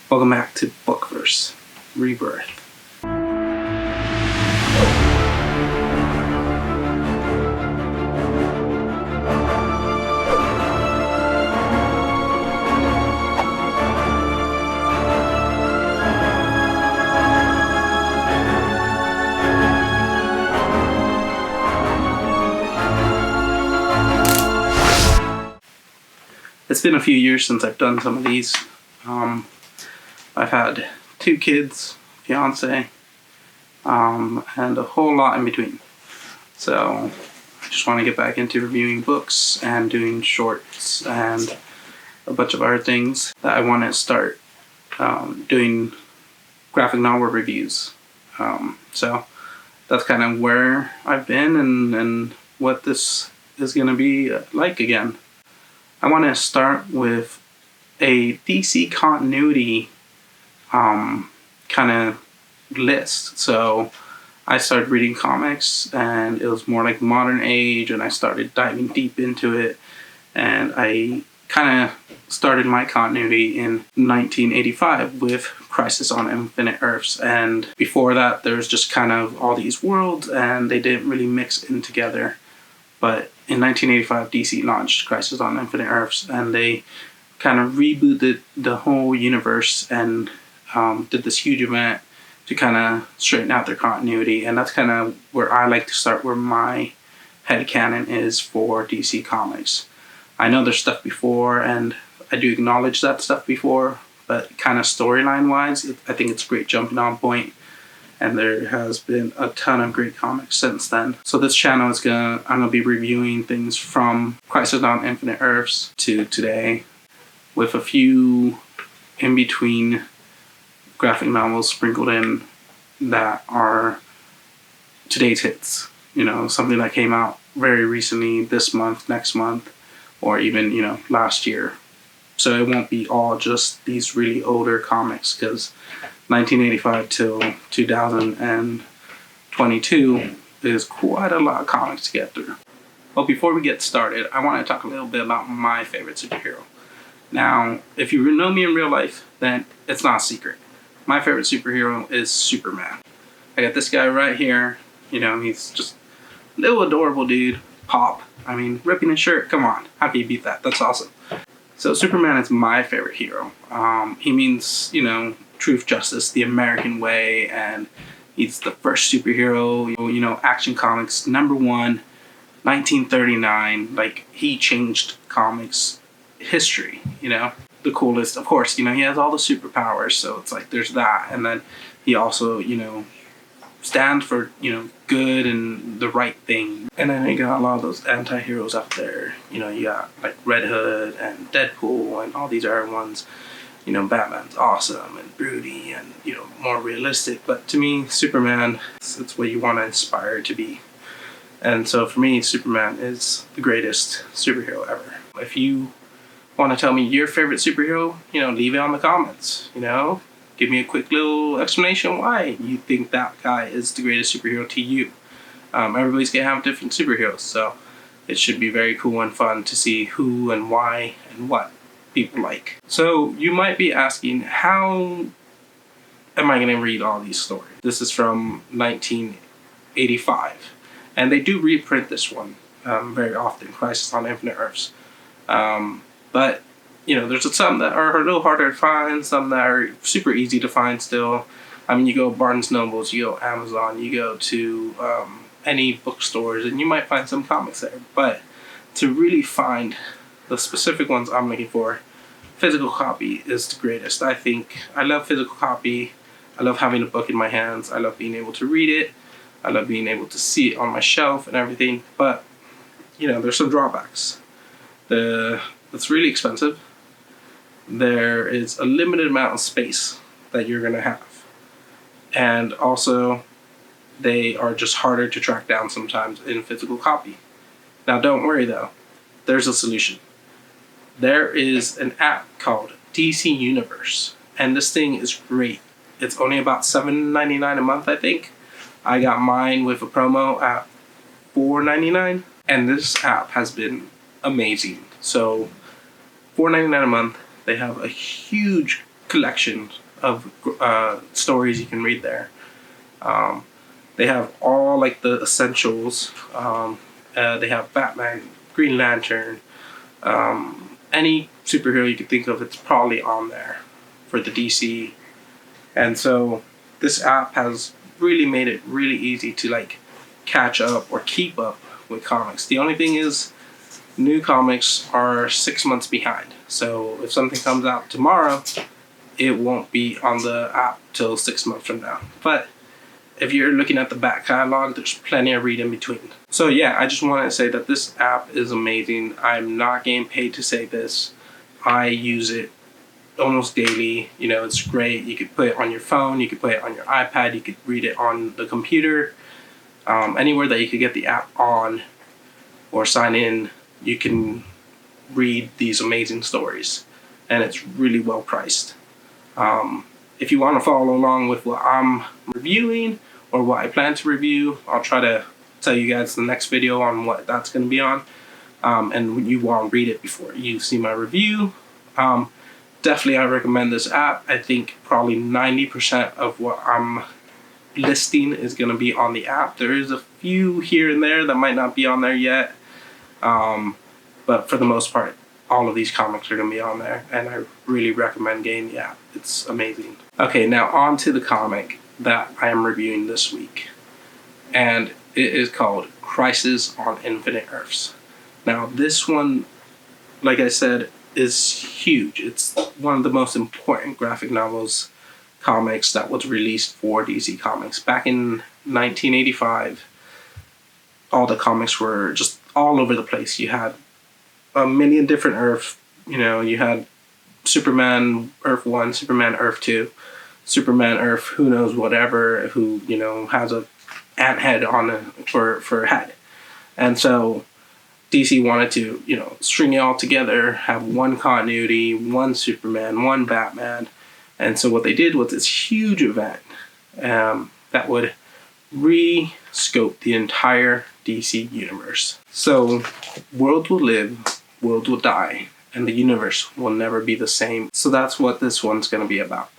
Welcome back to Bookverse, Rebirth. It's been a few years since I've done some of these. I've had 2 kids, fiance, and a whole lot in between. So I just want to get back into reviewing books and doing shorts and a bunch of other things that I want to start doing graphic novel reviews. So that's kind of where I've been and what this is going to be like again. I want to start with a DC continuity kind of list. So I started reading comics and it was more like modern age, and I started diving deep into it, and I kind of started my continuity in 1985 with Crisis on Infinite Earths, and before that there was just kind of all these worlds and they didn't really mix in together. But in 1985 DC launched Crisis on Infinite Earths, and they kind of rebooted the whole universe and did this huge event to kind of straighten out their continuity. And that's kind of where I like to start, where my headcanon is for DC Comics. I know there's stuff before, and I do acknowledge that stuff before, but kind of storyline wise, I think it's a great jumping on point. And there has been a ton of great comics since then. So this channel is I'm gonna be reviewing things from Crisis on Infinite Earths to today, with a few in between graphic novels sprinkled in that are today's hits. You know, something that came out very recently, this month, next month, or even, last year. So it won't be all just these really older comics, because 1985 till 2022 is quite a lot of comics to get through. Well, before we get started, I want to talk a little bit about my favorite superhero. Now, if you know me in real life, then it's not a secret. My favorite superhero is Superman. I got this guy right here. He's just a little adorable dude. Pop. I mean, ripping his shirt. Come on. How can you beat that? That's awesome. So Superman is my favorite hero. He means, truth, justice, the American way, and he's the first superhero. Action Comics #1, 1939. Like, he changed comics history. The coolest, of course. He has all the superpowers, so it's like there's that, and then he also stands for good and the right thing. And then you got a lot of those anti-heroes out there. You got like Red Hood and Deadpool and all these other ones. Batman's awesome and broody and more realistic, but to me, Superman, it's what you want to aspire to be. And so for me, Superman is the greatest superhero ever. If you want to tell me your favorite superhero, leave it on the comments. Give me a quick little explanation why you think that guy is the greatest superhero to you. Everybody's gonna have different superheroes, so it should be very cool and fun to see who and why and what people like. So you might be asking, how am I gonna read all these stories? This is from 1985, and they do reprint this one very often, Crisis on Infinite Earths. But there's some that are a little harder to find, some that are super easy to find still. I mean, you go Barnes & Nobles, you go Amazon, you go to any bookstores, and you might find some comics there. But to really find the specific ones I'm looking for, physical copy is the greatest. I love physical copy. I love having a book in my hands. I love being able to read it. I love being able to see it on my shelf and everything. But, there's some drawbacks. It's really expensive. There is a limited amount of space that you're going to have. And also, they are just harder to track down sometimes in physical copy. Now, don't worry though. There's a solution. There is an app called DC Universe, and this thing is great. It's only about $7.99 a month, I think. I got mine with a promo at $4.99, and this app has been amazing. So $4.99 a month. They have a huge collection of stories you can read there. They have all like the essentials. They have Batman, Green Lantern, any superhero you could think of, it's probably on there for the DC. And so this app has really made it really easy to like catch up or keep up with comics. The only thing is, new comics are 6 months behind. So if something comes out tomorrow, it won't be on the app till 6 months from now. But if you're looking at the back catalog, there's plenty of read in between. So yeah, I just wanted to say that this app is amazing. I'm not getting paid to say this. I use it almost daily. You know, it's great. You could put it on your phone, you could put it on your iPad, you could read it on the computer. Anywhere that you could get the app on or sign in, you can read these amazing stories. And it's really well priced. If you want to follow along with what I'm reviewing or what I plan to review, I'll try to tell you guys the next video on what that's going to be on. And you want to read it before you see my review. Definitely I recommend this app. I think probably 90% of what I'm listing is going to be on the app. There is a few here and there that might not be on there yet. But for the most part, all of these comics are going to be on there, and I really recommend getting the app. It's amazing. Okay, now on to the comic that I am reviewing this week, and it is called Crisis on Infinite Earths. Now this one, like I said, is huge. It's one of the most important graphic novels comics that was released for DC Comics. Back in 1985, all the comics were just all over the place. You had a million different Earths. You know, you had Superman Earth 1, Superman Earth 2, Superman Earth who knows whatever, who, you know, has a ant head on it for a head. And so DC wanted to, you know, string it all together, have one continuity, one Superman, one Batman. And so what they did was this huge event that would re-scope the entire DC universe. So worlds will live, worlds will die, and the universe will never be the same. So that's what this one's going to be about.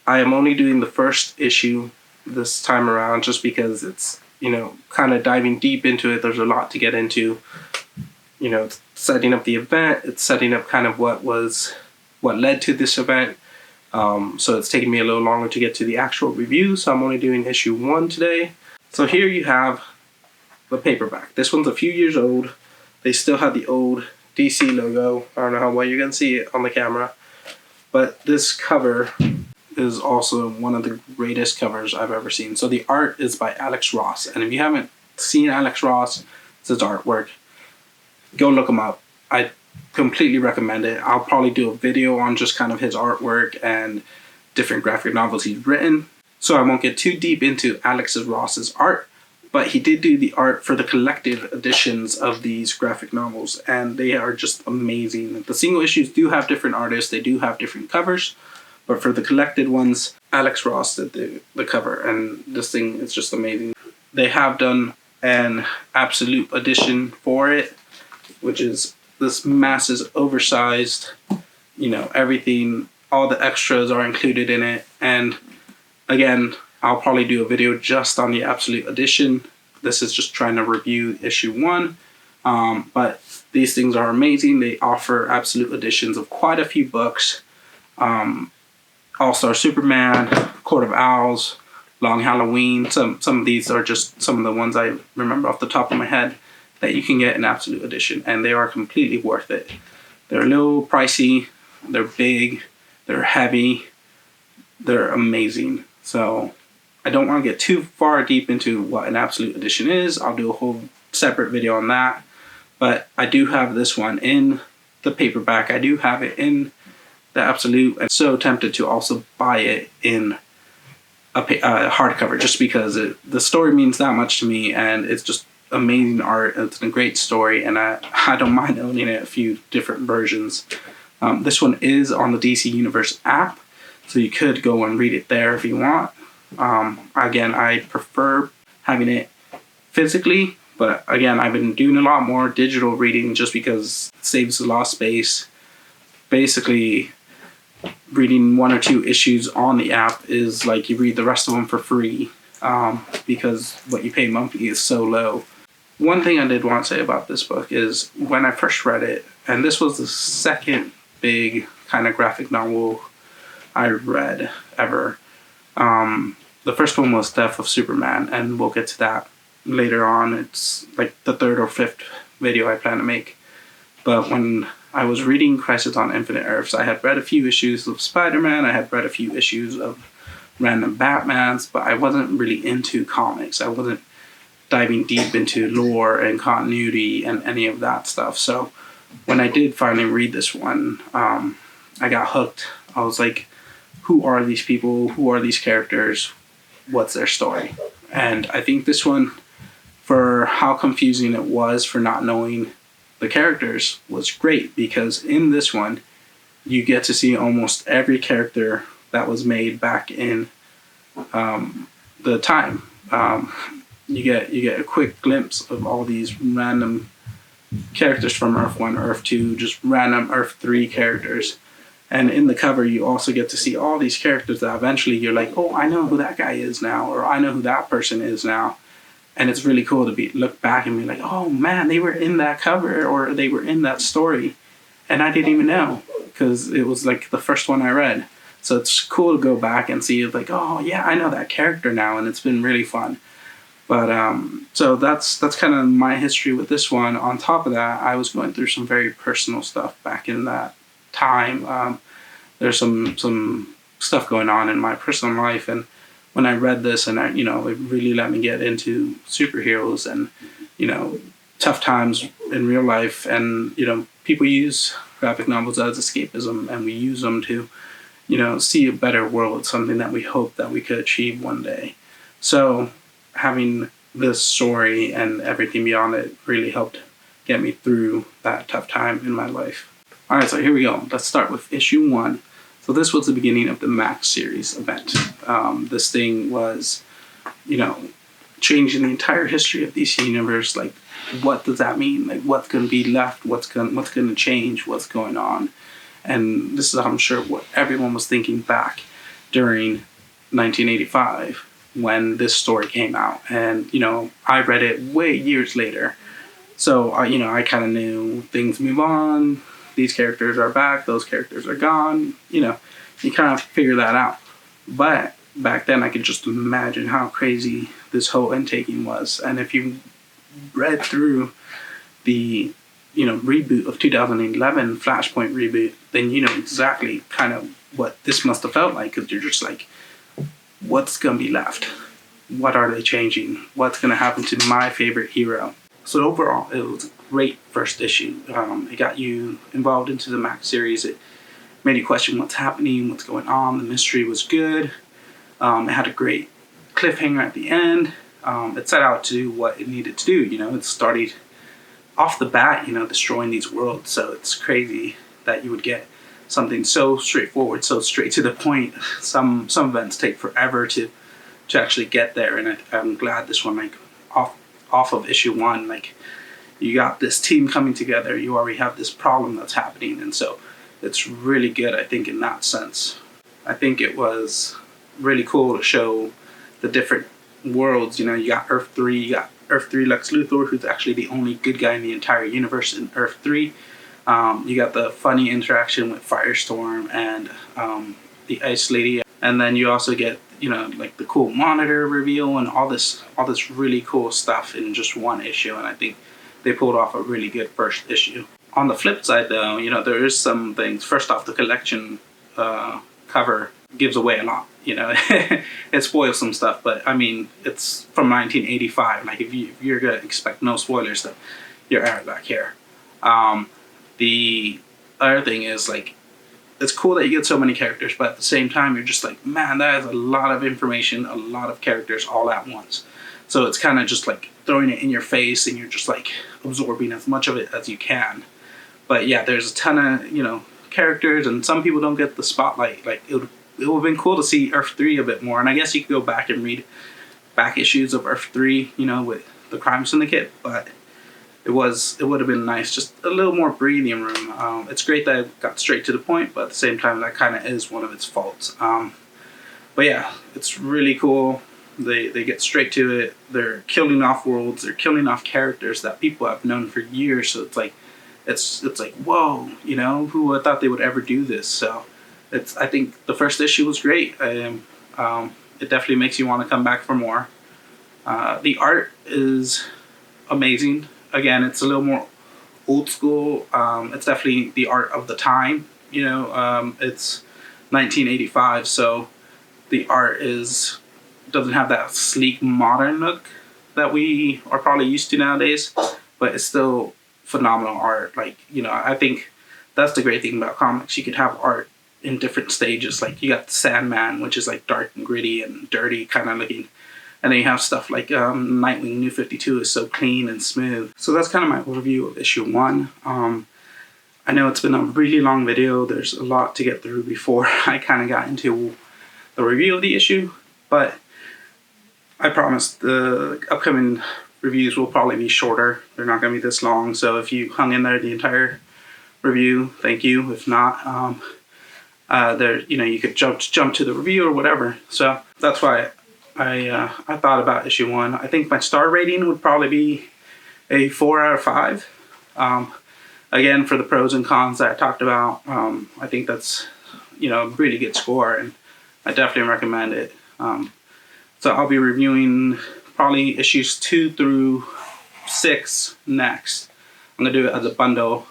I am only doing the first issue this time around just because it's, you know, kind of diving deep into it. There's a lot to get into. You know, it's setting up the event. It's setting up kind of what led to this event. So it's taking me a little longer to get to the actual review. So I'm only doing issue 1 today. So here you have the paperback. This one's a few years old. They still have the old DC logo. I don't know how well you're going to see it on the camera. But this cover is also one of the greatest covers I've ever seen. So the art is by Alex Ross. And if you haven't seen Alex Ross, it's his artwork, go look him up. I completely recommend it. I'll probably do a video on just kind of his artwork and different graphic novels he's written. So I won't get too deep into Alex Ross's art, but he did do the art for the collected editions of these graphic novels, and they are just amazing. The single issues do have different artists, they do have different covers, but for the collected ones, Alex Ross did the cover, and this thing is just amazing. They have done an absolute edition for it, which is this massive, oversized, you know, everything, all the extras are included in it. And again, I'll probably do a video just on the absolute edition. This is just trying to review issue 1. But these things are amazing. They offer absolute editions of quite a few books. All-Star Superman, Court of Owls, Long Halloween. Some of these are just some of the ones I remember off the top of my head that you can get in absolute edition, and they are completely worth it. They're a little pricey, they're big, they're heavy, they're amazing. So I don't want to get too far deep into what an absolute edition is. I'll do a whole separate video on that. But I do have this one in the paperback. I do have it in the absolute. I'm so tempted to also buy it in a hardcover just because the story means that much to me, and it's just amazing art. It's a great story, and I don't mind owning it a few different versions. This one is on the DC Universe app, so you could go and read it there if you want. Again, I prefer having it physically, but again, I've been doing a lot more digital reading just because it saves a lot of space. Basically, reading 1 or 2 issues on the app is like you read the rest of them for free, because what you pay monthly is so low. One thing I did want to say about this book is when I first read it, and this was the second big kind of graphic novel I read ever. The first one was Death of Superman, and we'll get to that later on. It's like the 3rd or 5th video I plan to make. But when I was reading Crisis on Infinite Earths, I had read a few issues of Spider-Man, I had read a few issues of random Batmans, but I wasn't really into comics. I wasn't diving deep into lore and continuity and any of that stuff. So when I did finally read this one, I got hooked. I was like, who are these people? Who are these characters? What's their story? And I think this one, for how confusing it was for not knowing the characters, was great, because in this one you get to see almost every character that was made back in the time. You get a quick glimpse of all these random characters from Earth 1, Earth 2, just random Earth 3 characters. And in the cover, you also get to see all these characters that eventually you're like, oh, I know who that guy is now, or I know who that person is now. And it's really cool to look back and be like, oh man, they were in that cover, or they were in that story, and I didn't even know, because it was like the first one I read. So it's cool to go back and see, like, oh yeah, I know that character now, and it's been really fun. But so that's kind of my history with this one. On top of that, I was going through some very personal stuff back in that time. There's some stuff going on in my personal life, and when I read this, and it really let me get into superheroes and tough times in real life, and people use graphic novels as escapism, and we use them to see a better world, something that we hope that we could achieve one day. So having this story and everything beyond it really helped get me through that tough time in my life. All right, so here we go. Let's start with issue 1. So this was the beginning of the Max series event. This thing was, changing the entire history of DC Universe. Like, what does that mean? Like, what's going to be left? What's going to change? What's going on? And this is, I'm sure, what everyone was thinking back during 1985 when this story came out. And I read it way years later, so I kind of knew things move on. These characters are back, those characters are gone. You kind of figure that out. But back then, I could just imagine how crazy this whole intaking was. And if you read through the reboot of 2011, Flashpoint reboot, then you know exactly kind of what this must have felt like, because you're just like, what's going to be left? What are they changing? What's going to happen to my favorite hero? So overall, it was a great first issue. It got you involved into the Max series. It made you question what's happening, what's going on. The mystery was good. It had a great cliffhanger at the end. It set out to do what it needed to do. It started off the bat, destroying these worlds. So it's crazy that you would get something so straightforward, so straight to the point. Some events take forever to actually get there, and I'm glad this one, like, off of issue 1, like, you got this team coming together, you already have this problem that's happening, and so it's really good, I think, in that sense. I think it was really cool to show the different worlds. You got Earth 3, you got Earth 3 Lex Luthor, who's actually the only good guy in the entire universe in Earth 3. You got the funny interaction with Firestorm and the Ice Lady, and then you also get like the cool monitor reveal and all this really cool stuff in just one issue. And I think they pulled off a really good first issue. On the flip side, though, there is some things. First off, the collection cover gives away a lot. It spoils some stuff, but I mean, it's from 1985. Like, if you're gonna expect no spoilers, then you're out back here. The other thing is, like, it's cool that you get so many characters, but at the same time, you're just like, man, that is a lot of information, a lot of characters all at once. So it's kind of just like throwing it in your face, and you're just like absorbing as much of it as you can. But yeah, there's a ton of characters, and some people don't get the spotlight. Like, it would have been cool to see Earth 3 a bit more, and I guess you could go back and read back issues of Earth 3, with the Crime Syndicate, but it would have been nice, just a little more breathing room. It's great that it got straight to the point, but at the same time, that kind of is one of its faults. But yeah, it's really cool. They get straight to it. They're killing off worlds. They're killing off characters that people have known for years. So it's like whoa, who would have thought they would ever do this? So I think the first issue was great. It definitely makes you want to come back for more. The art is amazing. Again, it's a little more old school. It's definitely the art of the time. It's 1985, so the art doesn't have that sleek modern look that we are probably used to nowadays, but it's still phenomenal art. I think that's the great thing about comics. You could have art in different stages. Like you got Sandman, which is like dark and gritty and dirty kind of looking. And then you have stuff like Nightwing New 52 is so clean and smooth. So that's kind of my overview of issue 1. I know it's been a really long video. There's a lot to get through before I kind of got into the review of the issue. But I promise the upcoming reviews will probably be shorter. They're not going to be this long. So if you hung in there the entire review, thank you. If not, you could jump to the review or whatever. So that's why I thought about issue 1. I think my star rating would probably be a 4 out of 5. Again, for the pros and cons that I talked about, I think that's a really good score, and I definitely recommend it. So I'll be reviewing probably issues 2 through 6 next. I'm gonna do it as a bundle,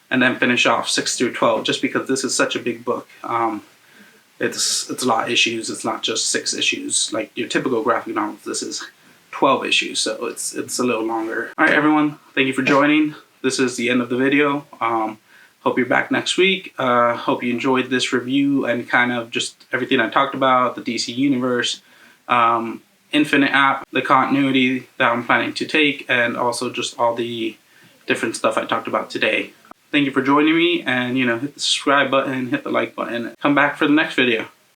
and then finish off 6 through 12, just because this is such a big book. It's a lot of issues. It's not just 6 issues like your typical graphic novels. This is 12 issues, so it's a little longer. All right, everyone, thank you for joining. This is the end of the video. Hope you're back next week. Hope you enjoyed this review and kind of just everything I talked about, the DC Universe, Infinite app, the continuity that I'm planning to take, and also just all the different stuff I talked about today. Thank you for joining me, and hit the subscribe button, hit the like button, come back for the next video.